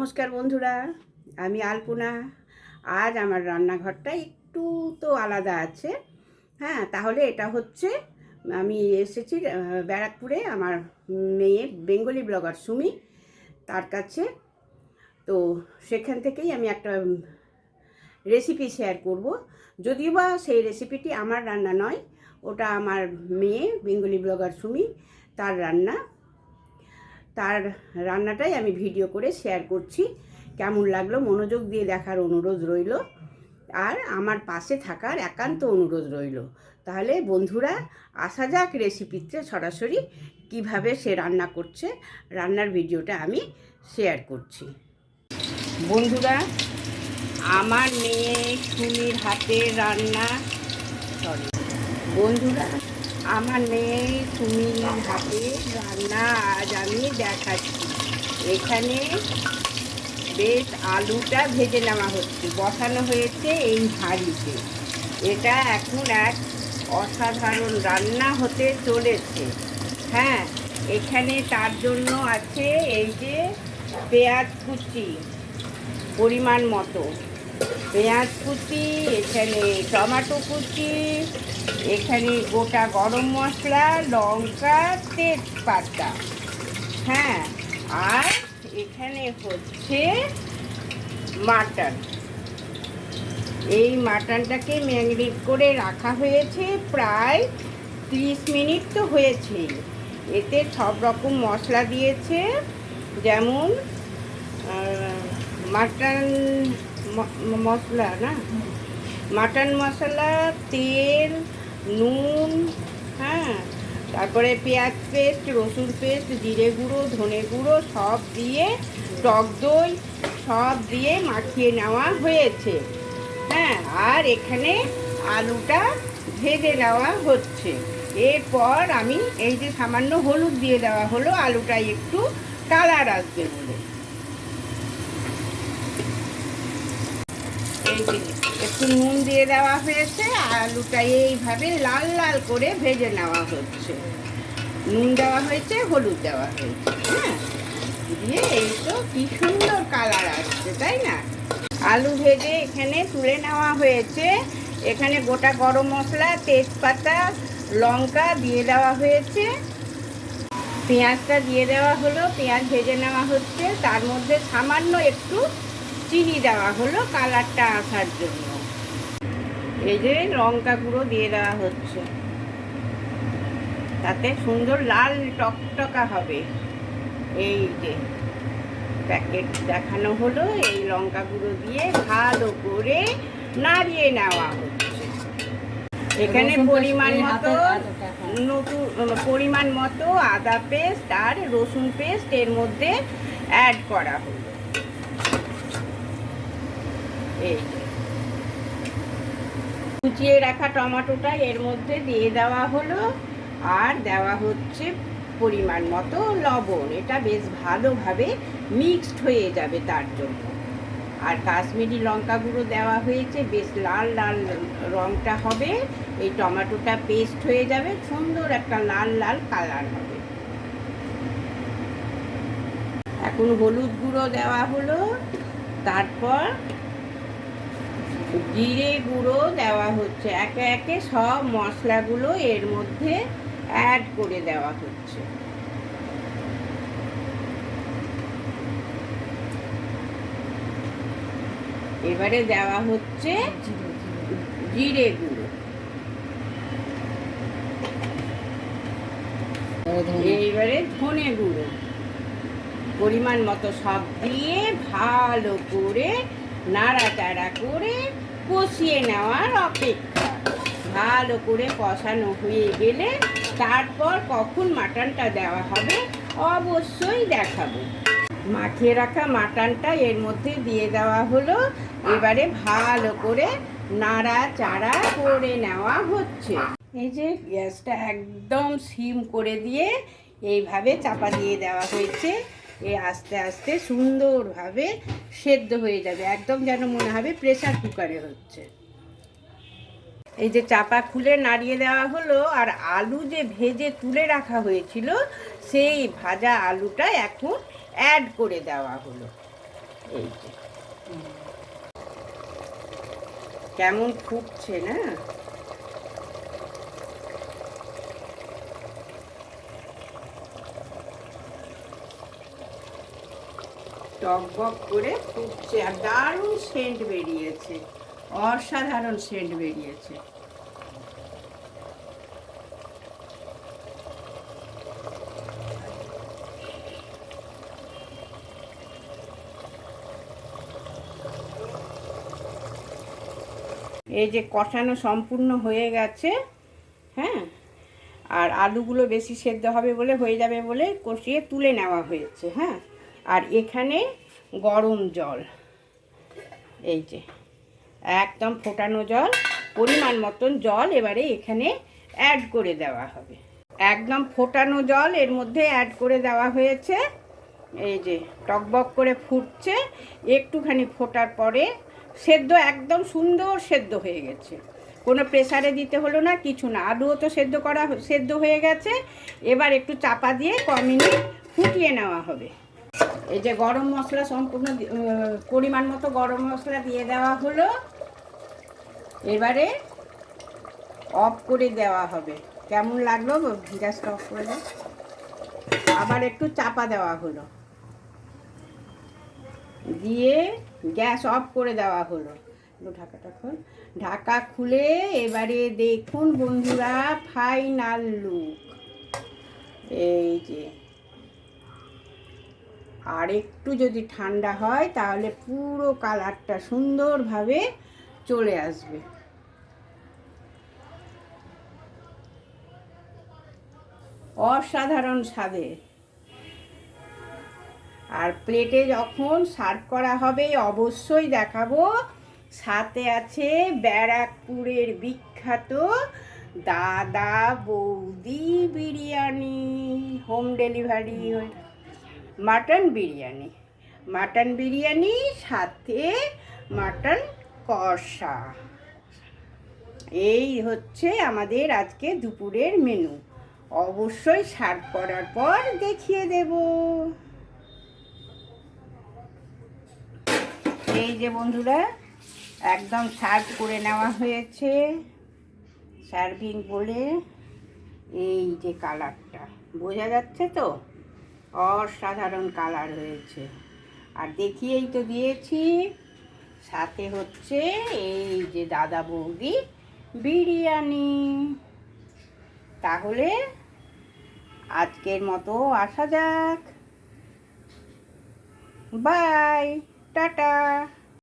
নমস্কার বন্ধুরা, আমি আলপনা। আজ আমার রান্নাঘরটা একটু তো আলাদা আছে। হ্যাঁ, তাহলে এটা হচ্ছে আমি এসেছি ব্যারাকপুরে আমার মেয়ে বেঙ্গলি ব্লগার সুমি তার কাছে। তো সেখান থেকেই আমি একটা রেসিপি শেয়ার করব। যদিও বা সেই রেসিপিটি আমার রান্না নয়, ওটা আমার মেয়ে বেঙ্গলি ব্লগার সুমি তার রান্না। তার রান্নাটাই আমি ভিডিও করে শেয়ার করছি। কেমন লাগলো মনোযোগ দিয়ে দেখার অনুরোধ রইল, আর আমার পাশে থাকার একান্ত অনুরোধ রইল। তাহলে বন্ধুরা, আসা যাক রেসিপিতে সরাসরি কিভাবে সে রান্না করছে। রান্নার ভিডিওটা আমি শেয়ার করছি। বন্ধুরা, আমার মেয়ে সুমির হাতের রান্না বন্ধুরা আমার মেয়ে সুমির হাতে রান্না আজ আমি দেখাচ্ছি। এখানে বেশ আলুটা ভেজে নেওয়া হচ্ছে, বসানো হয়েছে এই হাঁড়িতে। এটা এখন এক অসাধারণ রান্না হতে চলেছে। হ্যাঁ, এখানে তার জন্য আছে এই যে পেঁয়াজ কুচি পরিমাণ মতো, পেঁয়াজ কুচি, এখানে টমেটো কুচি, এখানে গোটা গরম মশলা, লঙ্কা, তেজপাতা। হ্যাঁ, আর এখানে হচ্ছে মাটন। এই মাটনটাকে ম্যারিনেট করে রাখা হয়েছে প্রায় 30 মিনিট তো হয়েছেই। এতে সব রকম মশলা দিয়েছে, যেমন মাটন মশলা মাটন মশলা, তেল, নুন, হ্যাঁ, তারপরে পেঁয়াজ পেস্ট, রসুন পেস্ট, জিরে গুঁড়ো, ধনে গুঁড়ো সব দিয়ে, টক দই সব দিয়ে মাখিয়ে নেওয়া হয়েছে। হ্যাঁ, আর এখানে আলুটা ভেজে নেওয়া হচ্ছে। এরপর আমি এই যে সামান্য হলুদ দিয়ে দেওয়া হলো আলুটা একটু কালার আসবে বলে। একটু নুন দিয়ে দেওয়া হয়েছে, আলুটা এইভাবে লাল লাল করে ভেজে নেওয়া হচ্ছে। নুন দেওয়া হয়েছে, হলুদ দেওয়া হয়েছে। হ্যাঁ, দিয়ে এই তো কি সুন্দর কালার আসছে, তাই না? আলু ভেজে এখানে তুলে নেওয়া হয়েছে। এখানে গোটা গরম মশলা, তেজপাতা, লঙ্কা দিয়ে দেওয়া হয়েছে। পেঁয়াজটা দিয়ে দেওয়া হলো, পেঁয়াজ ভেজে নেওয়া হচ্ছে। তার মধ্যে সামান্য একটু চিনি দেওয়া হলো কালারটা আসার জন্য। এই যে লঙ্কা গুঁড়ো দিয়ে দেওয়া হচ্ছে, তাতে সুন্দর লাল টকটকা হবে। এই যে প্যাকেট দেখানো হলো, এই লঙ্কা গুঁড়ো দিয়ে ভালো করে নাড়িয়ে নেওয়া হচ্ছে। এখানে পরিমাণ মতো আদা পেস্ট আর রসুন পেস্ট এর মধ্যে অ্যাড করা হলো। এই কুচিয়ে রাখা টমেটোটা এর মধ্যে দিয়ে দেওয়া হলো, আর দেওয়া হচ্ছে পরিমাণ মতো লবণ। এটা বেশ ভালোভাবে মিক্সড হয়ে যাবে তার জন্য। আর কাশ্মীরি লঙ্কা গুঁড়ো দেওয়া হয়েছে, বেশ লাল লাল রঙটা হবে। এই টমেটোটা পেস্ট হয়ে যাবে, সুন্দর একটা লাল লাল কালার হবে। এখন হলুদ গুঁড়ো দেওয়া হলো, তারপর জিরে গুঁড়ো দেওয়া হচ্ছে। একে একে সব মশলাগুলো এর মধ্যে অ্যাড করে দেওয়া হচ্ছে। এবারে দেওয়া হচ্ছে জিরে গুঁড়ো, এইবারে ধনে গুঁড়ো পরিমাণ মতো সব দিয়ে ভালো করে নাড়াচাড়া করে কষিয়ে নেওয়ার অপেক্ষা। ভালো করে কষানো হয়ে গেলে তারপর কখন মাটনটা দেওয়া হবে অবশ্যই দেখাবো। মাখিয়ে রাখা মাটনটা এর মধ্যে দিয়ে দেওয়া হলো। এবারে ভালো করে নাড়াচাড়া করে নেওয়া হচ্ছে। এই যে গ্যাসটা একদম সিম করে দিয়ে এইভাবে চাপা দিয়ে দেওয়া হয়েছে। এ আস্তে আস্তে সুন্দরভাবে সেদ্ধ হয়ে যাবে, একদম যেন মনে হবে প্রেসার কুকারে হচ্ছে। এই যে চাপা খুলে নাড়িয়ে দেওয়া হলো, আর আলু যে ভেজে তুলে রাখা হয়েছিল সেই ভাজা আলুটা এখন অ্যাড করে দেওয়া হলো। এই যে কেমন ফুটছে না, টকবক করে ফুটছে আর দারুণ সেন্ট বেরিয়েছে, অসাধারণ সেন্ট বেরিয়েছে। এই যে কষানো সম্পূর্ণ হয়ে গেছে, হ্যাঁ, আর আলুগুলো বেশি সেদ্ধ হবে বলে, হয়ে যাবে বলে কষিয়ে তুলে নেওয়া হয়েছে। হ্যাঁ, আর এখানে গরম জল, এই যে একদম ফোটানো জল, পরিমাণ মতন জল এবারে এখানে অ্যাড করে দেওয়া হবে। একদম ফোটানো জল এর মধ্যে অ্যাড করে দেওয়া হয়েছে। এই যে টকবক করে ফুটছে, একটুখানি ফোটার পরে সেদ্ধ একদম সুন্দর সেদ্ধ হয়ে গেছে, কোনো প্রেসারে দিতে হলো না, কিছু না, আলুও তো সেদ্ধ হয়ে গেছে। এবার একটু চাপা দিয়ে ক মিনিট ফুটিয়ে নেওয়া হবে। এই যে গরম মশলা সম্পূর্ণ পরিমাণ মতো গরম মশলা দিয়ে দেওয়া হলো, এবারে অফ করে দেওয়া হবে। কেমন লাগলো, গ্যাসটা অফ করে দাও। আবার একটু চাপা দেওয়া হলো, দিয়ে গ্যাস অফ করে দেওয়া হলো। ঢাকাটা খোল, ঢাকা খুলে এবারে দেখুন বন্ধুরা ফাইনাল লুক। এই যে আর একটু যদি ঠান্ডা হয় তাহলে পুরো কালারটা সুন্দরভাবে চলে আসবে। অসাধারণ স্বাদের। আর প্লেটে যখন সার্ভ করা হবে অবশ্যই দেখাবো, সাথে আছে ব্যারাকপুরের বিখ্যাত দাদা বৌদি biryani, home delivery, mutton biryani সাথে মাটন কষা। এই হচ্ছে আমাদের আজকে দুপুরের মেনু। অবশ্যই সার্ভ করার পর দেখিয়ে দেব। এই যে বন্ধুরা একদম সার্ভ করে নেওয়া হয়েছে, সার্ভিং বলে। এই যে কালারটা বোঝা যাচ্ছে তো, অসাধারণ কালার হয়েছে। আর দেখিয়েই তো দিয়েছি, সাথে হচ্ছে এই যে দাদা বৌদি বিরিয়ানি। তাহলে আজকের মতো আসা যাক, বাই, টাটা।